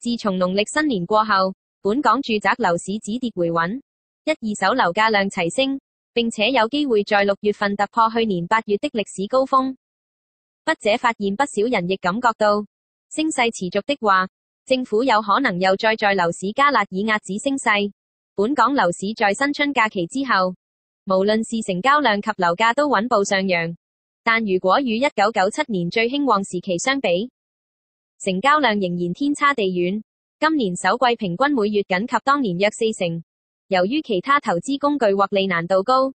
自從農曆新年過後，本港住宅樓市止跌回穩，一二手樓價量齊升，並且有機會在6月份突破去年8月的歷史高峰。筆者發現不少人亦感覺到，升勢持續的話，政府有可能又再在樓市加辣以壓止升勢。本港樓市在新春假期之後，無論是成交量及樓價都穩步上揚，但如果與1997年最興旺時期相比，成交量仍然天差地遠。今年首季平均每月僅及當年約4成。由於其他投資工具獲利難度高，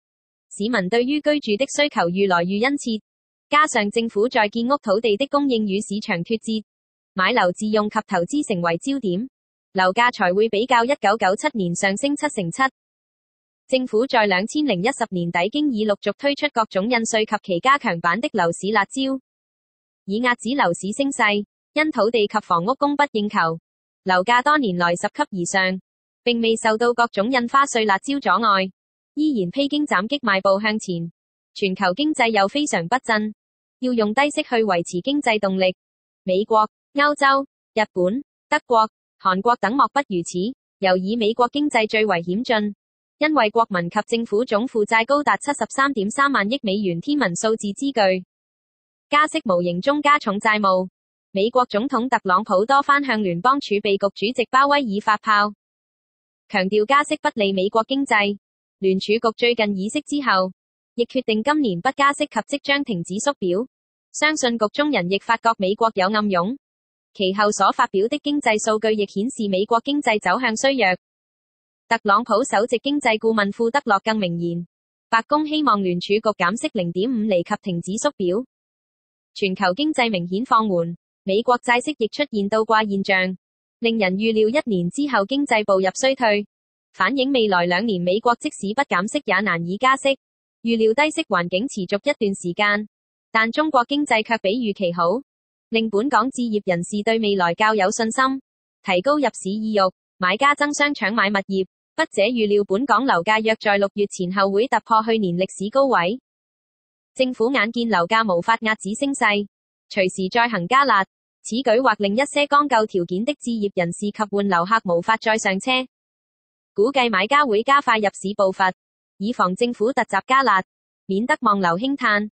市民對於居住的需求愈來愈殷切，加上政府在建屋土地的供應與市場脫節，買樓自用及投資成為焦點，樓價才會比較1997年上升7.7%。政府在2010年底經已陸續推出各種印稅及其加強版的樓市辣招，以壓止樓市升勢。因土地及房屋供不應求，樓價多年來拾級而上，並未受到各種印花稅辣招阻礙，依然披荊斬棘邁步向前。全球經濟又非常不振，要用低息去維持經濟動力。美國、歐洲、日本、德國、韓國等莫不如此，尤以美國經濟最為險峻，因為國民及政府總負債高達73.3萬億美元天文數字之巨，加息無形中加重債務。美國總統特朗普多番向聯邦儲備局主席鮑威爾發炮，強調加息不利美國經濟。聯儲局最近議息之後，亦決定今年不加息及即將停止縮表。相信局中人亦發覺美國有暗湧，其後所發表的經濟數據亦顯示美國經濟走向衰弱。特朗普首席經濟顧問庫德洛更明言，白宮希望聯儲局減息0.5厘及停止縮表。全球經濟明顯放緩。美國債息亦出現倒掛現象，令人預料1年之後經濟步入衰退，反映未來2年美國即使不減息也難以加息。預料低息環境持續一段時間，但中國經濟卻比預期好，令本港置業人士對未來較有信心，提高入市意欲，買家爭相搶買物業。筆者預料本港樓價約在6月前後會突破去年歷史高位。政府眼見樓價無法壓止升勢，隨時再行加辣，此舉或令一些剛夠條件的置業人士及換樓客無法再上車。估計買家會加快入市步伐，以防政府突襲加辣，免得望樓興嘆。